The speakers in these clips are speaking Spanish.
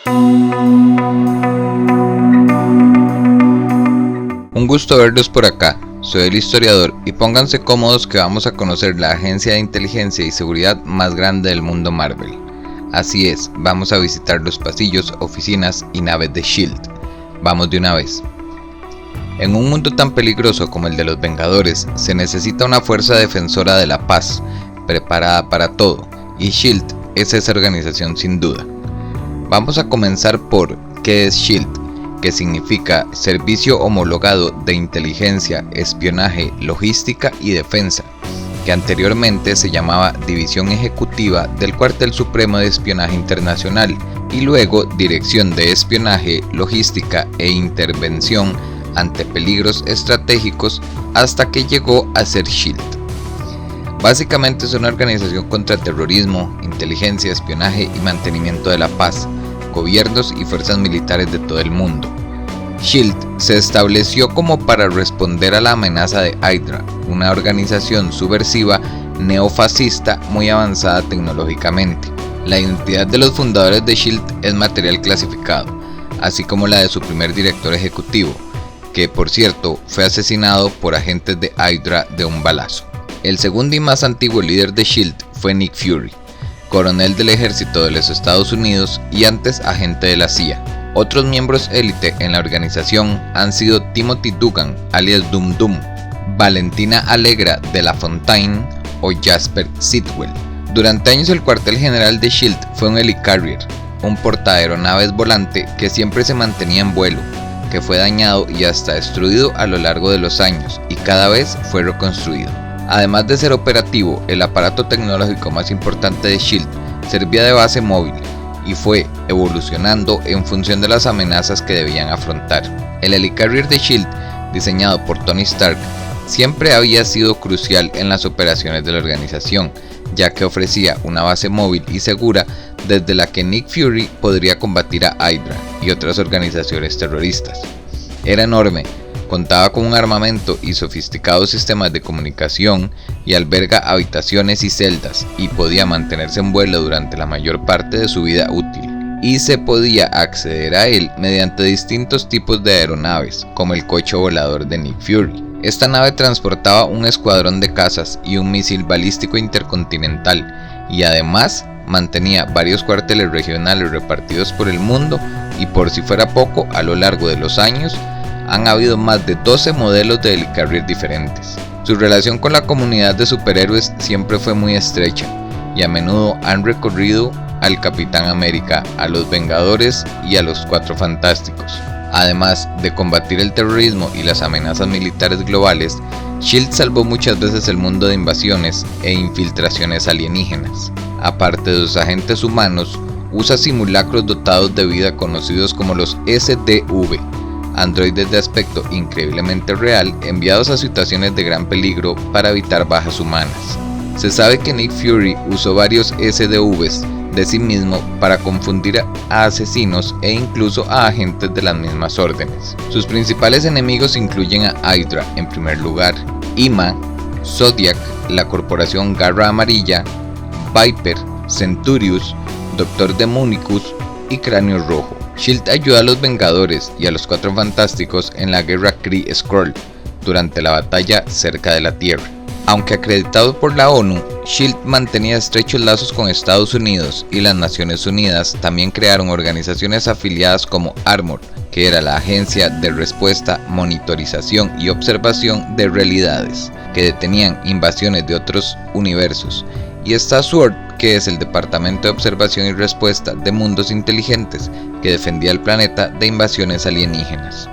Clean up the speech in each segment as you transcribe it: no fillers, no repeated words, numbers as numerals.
Un gusto verlos por acá, soy el historiador y pónganse cómodos que vamos a conocer la agencia de inteligencia y seguridad más grande del mundo Marvel. Así es, vamos a visitar los pasillos, oficinas y naves de S.H.I.E.L.D. Vamos de una vez. En un mundo tan peligroso como el de los Vengadores, se necesita una fuerza defensora de la paz, preparada para todo, y S.H.I.E.L.D. es esa organización sin duda. Vamos a comenzar por ¿qué es S.H.I.E.L.D.? Que significa Servicio Homologado de Inteligencia, Espionaje, Logística y Defensa, que anteriormente se llamaba División Ejecutiva del Cuartel Supremo de Espionaje Internacional y luego Dirección de Espionaje, Logística e Intervención ante Peligros Estratégicos hasta que llegó a ser S.H.I.E.L.D. Básicamente es una organización contra terrorismo, inteligencia, espionaje y mantenimiento de la paz, gobiernos y fuerzas militares de todo el mundo. S.H.I.E.L.D. se estableció como para responder a la amenaza de Hydra, una organización subversiva neofascista muy avanzada tecnológicamente. La identidad de los fundadores de S.H.I.E.L.D. es material clasificado, así como la de su primer director ejecutivo, que por cierto fue asesinado por agentes de Hydra de un balazo. El segundo y más antiguo líder de S.H.I.E.L.D. fue Nick Fury, coronel del ejército de los Estados Unidos y antes agente de la CIA. Otros miembros élite en la organización han sido Timothy Dugan, alias Dum Dum, Valentina Allegra de La Fontaine o Jasper Sitwell. Durante años el cuartel general de S.H.I.E.L.D. fue un helicarrier, un portaaeronaves volante que siempre se mantenía en vuelo, que fue dañado y hasta destruido a lo largo de los años y cada vez fue reconstruido. Además de ser operativo, el aparato tecnológico más importante de S.H.I.E.L.D. servía de base móvil y fue evolucionando en función de las amenazas que debían afrontar. El helicarrier de S.H.I.E.L.D., diseñado por Tony Stark, siempre había sido crucial en las operaciones de la organización, ya que ofrecía una base móvil y segura desde la que Nick Fury podría combatir a Hydra y otras organizaciones terroristas. Era enorme, contaba con un armamento y sofisticados sistemas de comunicación y alberga habitaciones y celdas y podía mantenerse en vuelo durante la mayor parte de su vida útil. Y se podía acceder a él mediante distintos tipos de aeronaves, como el coche volador de Nick Fury. Esta nave transportaba un escuadrón de cazas y un misil balístico intercontinental y además mantenía varios cuarteles regionales repartidos por el mundo y por si fuera poco, a lo largo de los años han habido más de 12 modelos de helicarrier diferentes. Su relación con la comunidad de superhéroes siempre fue muy estrecha y a menudo han recorrido al Capitán América, a los Vengadores y a los Cuatro Fantásticos. Además de combatir el terrorismo y las amenazas militares globales, S.H.I.E.L.D. salvó muchas veces el mundo de invasiones e infiltraciones alienígenas. Aparte de sus agentes humanos, usa simulacros dotados de vida conocidos como los SDV, androides de aspecto increíblemente real enviados a situaciones de gran peligro para evitar bajas humanas. Se sabe que Nick Fury usó varios SDVs de sí mismo para confundir a asesinos e incluso a agentes de las mismas órdenes. Sus principales enemigos incluyen a Hydra en primer lugar, IMA, Zodiac, la corporación Garra Amarilla, Viper, Centurius, Doctor Demonicus y Cráneo Rojo. S.H.I.E.L.D. ayudó a los Vengadores y a los Cuatro Fantásticos en la guerra Kree-Skrull durante la batalla cerca de la Tierra. Aunque acreditado por la ONU, S.H.I.E.L.D. mantenía estrechos lazos con Estados Unidos y las Naciones Unidas también crearon organizaciones afiliadas como ARMOR, que era la agencia de respuesta, monitorización y observación de realidades, que detenían invasiones de otros universos, y está SWORD, que es el Departamento de Observación y Respuesta de Mundos Inteligentes, que defendía el planeta de invasiones alienígenas.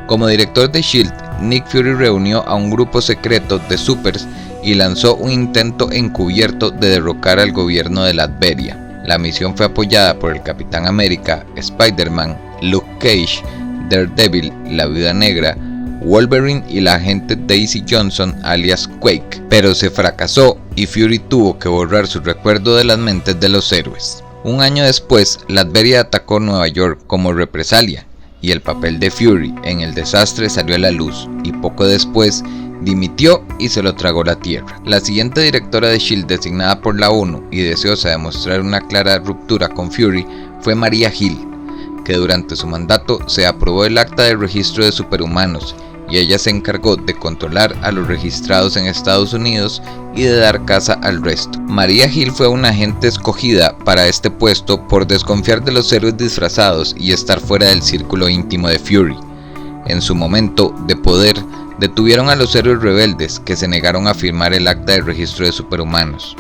Como director de S.H.I.E.L.D., Nick Fury reunió a un grupo secreto de supers y lanzó un intento encubierto de derrocar al gobierno de Latveria. La misión fue apoyada por el Capitán América, Spider-Man, Luke Cage, Daredevil, la Viuda Negra, Wolverine y la agente Daisy Johnson alias Quake, pero se fracasó y Fury tuvo que borrar su recuerdo de las mentes de los héroes. Un año después, Latveria atacó Nueva York como represalia y el papel de Fury en el desastre salió a la luz y poco después dimitió y se lo tragó la tierra. La siguiente directora de S.H.I.E.L.D. designada por la ONU y deseosa de mostrar una clara ruptura con Fury fue Maria Hill, que durante su mandato se aprobó el Acta de Registro de Superhumanos y ella se encargó de controlar a los registrados en Estados Unidos y de dar caza al resto. Maria Hill fue una agente escogida para este puesto por desconfiar de los héroes disfrazados y estar fuera del círculo íntimo de Fury. En su momento de poder, detuvieron a los héroes rebeldes que se negaron a firmar el Acta de Registro de Superhumanos.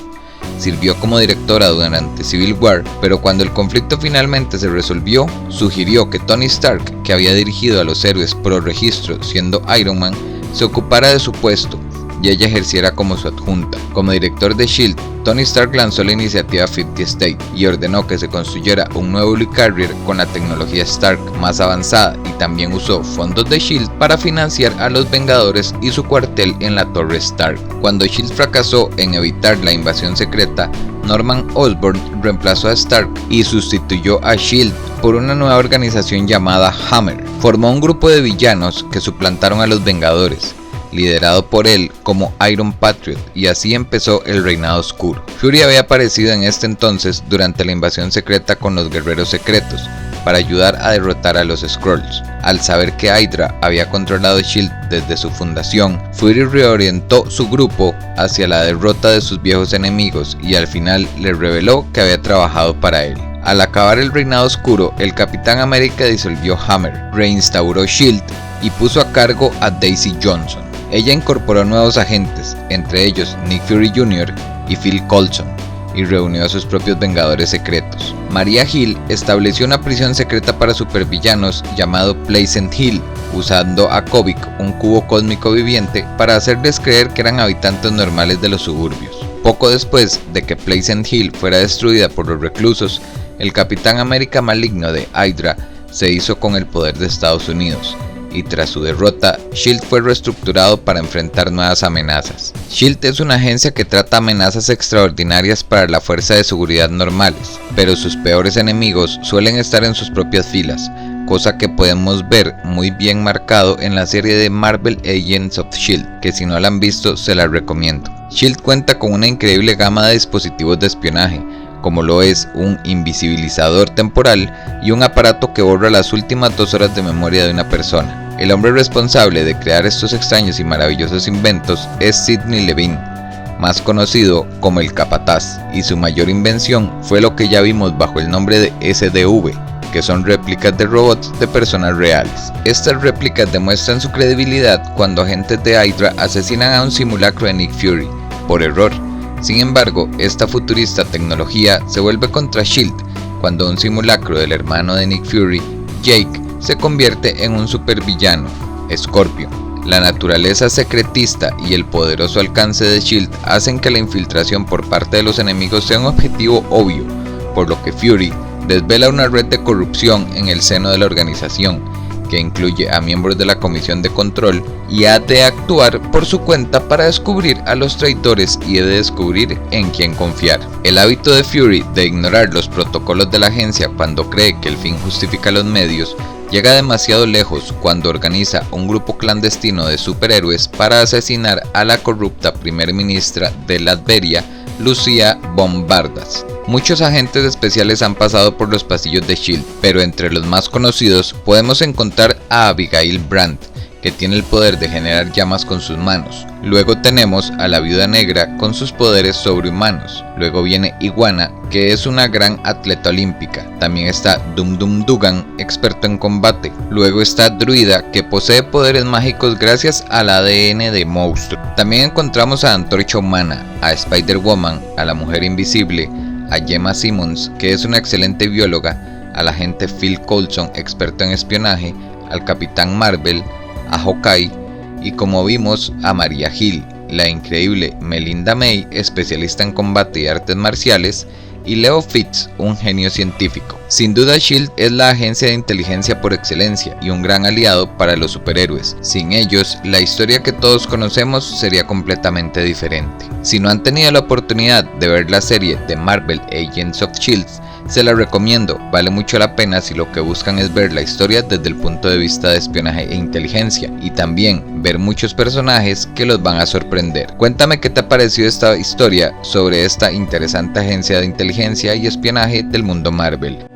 Sirvió como directora durante Civil War, pero cuando el conflicto finalmente se resolvió, sugirió que Tony Stark, que había dirigido a los héroes pro registro siendo Iron Man, se ocupara de su puesto y ella ejerciera como su adjunta. Como director de S.H.I.E.L.D., Tony Stark lanzó la iniciativa 50 State y ordenó que se construyera un nuevo Helicarrier con la tecnología Stark más avanzada y también usó fondos de S.H.I.E.L.D. para financiar a los Vengadores y su cuartel en la Torre Stark. Cuando S.H.I.E.L.D. fracasó en evitar la invasión secreta, Norman Osborn reemplazó a Stark y sustituyó a S.H.I.E.L.D. por una nueva organización llamada Hammer. Formó un grupo de villanos que suplantaron a los Vengadores, liderado por él como Iron Patriot, y así empezó el Reinado Oscuro. Fury había aparecido en este entonces durante la invasión secreta con los Guerreros Secretos para ayudar a derrotar a los Skrulls. Al saber que Hydra había controlado S.H.I.E.L.D. desde su fundación, Fury reorientó su grupo hacia la derrota de sus viejos enemigos y al final le reveló que había trabajado para él. Al acabar el Reinado Oscuro, el Capitán América disolvió Hammer, reinstauró S.H.I.E.L.D. y puso a cargo a Daisy Johnson. Ella incorporó nuevos agentes, entre ellos Nick Fury Jr. y Phil Coulson, y reunió a sus propios Vengadores secretos. Maria Hill estableció una prisión secreta para supervillanos llamado Pleasant Hill, usando a Kobik, un cubo cósmico viviente, para hacerles creer que eran habitantes normales de los suburbios. Poco después de que Pleasant Hill fuera destruida por los reclusos, el Capitán América maligno de Hydra se hizo con el poder de Estados Unidos, y tras su derrota, S.H.I.E.L.D. fue reestructurado para enfrentar nuevas amenazas. S.H.I.E.L.D. es una agencia que trata amenazas extraordinarias para la fuerza de seguridad normales, pero sus peores enemigos suelen estar en sus propias filas, cosa que podemos ver muy bien marcado en la serie de Marvel Agents of S.H.I.E.L.D., que si no la han visto se la recomiendo. S.H.I.E.L.D. cuenta con una increíble gama de dispositivos de espionaje, como lo es un invisibilizador temporal y un aparato que borra las últimas 2 horas de memoria de una persona. El hombre responsable de crear estos extraños y maravillosos inventos es Sidney Levine, más conocido como el Capataz, y su mayor invención fue lo que ya vimos bajo el nombre de SDV, que son réplicas de robots de personas reales. Estas réplicas demuestran su credibilidad cuando agentes de Hydra asesinan a un simulacro de Nick Fury, por error. Sin embargo, esta futurista tecnología se vuelve contra S.H.I.E.L.D. cuando un simulacro del hermano de Nick Fury, Jake, se convierte en un supervillano, Scorpion. La naturaleza secretista y el poderoso alcance de S.H.I.E.L.D. hacen que la infiltración por parte de los enemigos sea un objetivo obvio, por lo que Fury desvela una red de corrupción en el seno de la organización, que incluye a miembros de la Comisión de Control, y ha de actuar por su cuenta para descubrir a los traidores y de descubrir en quién confiar. El hábito de Fury de ignorar los protocolos de la agencia cuando cree que el fin justifica los medios llega demasiado lejos cuando organiza un grupo clandestino de superhéroes para asesinar a la corrupta primer ministra de Latveria, Lucia von Bardas. Muchos agentes especiales han pasado por los pasillos de S.H.I.E.L.D., pero entre los más conocidos podemos encontrar a Abigail Brandt, que tiene el poder de generar llamas con sus manos. Luego tenemos a la Viuda Negra con sus poderes sobrehumanos. Luego viene Iguana, que es una gran atleta olímpica. También está Dum Dum Dugan, experto en combate. Luego está Druida, que posee poderes mágicos gracias al ADN de monstruo. También encontramos a Antorcha Humana, a Spider-Woman, a la Mujer Invisible, a Gemma Simmons, que es una excelente bióloga, al agente Phil Coulson, experto en espionaje, al Capitán Marvel, a Hawkeye y, como vimos, a Maria Hill, la increíble Melinda May, especialista en combate y artes marciales, y Leo Fitz, un genio científico. Sin duda, S.H.I.E.L.D. es la agencia de inteligencia por excelencia y un gran aliado para los superhéroes. Sin ellos, la historia que todos conocemos sería completamente diferente. Si no han tenido la oportunidad de ver la serie de Marvel Agents of S.H.I.E.L.D., se la recomiendo, vale mucho la pena si lo que buscan es ver la historia desde el punto de vista de espionaje e inteligencia, y también ver muchos personajes que los van a sorprender. Cuéntame qué te ha parecido esta historia sobre esta interesante agencia de inteligencia y espionaje del mundo Marvel.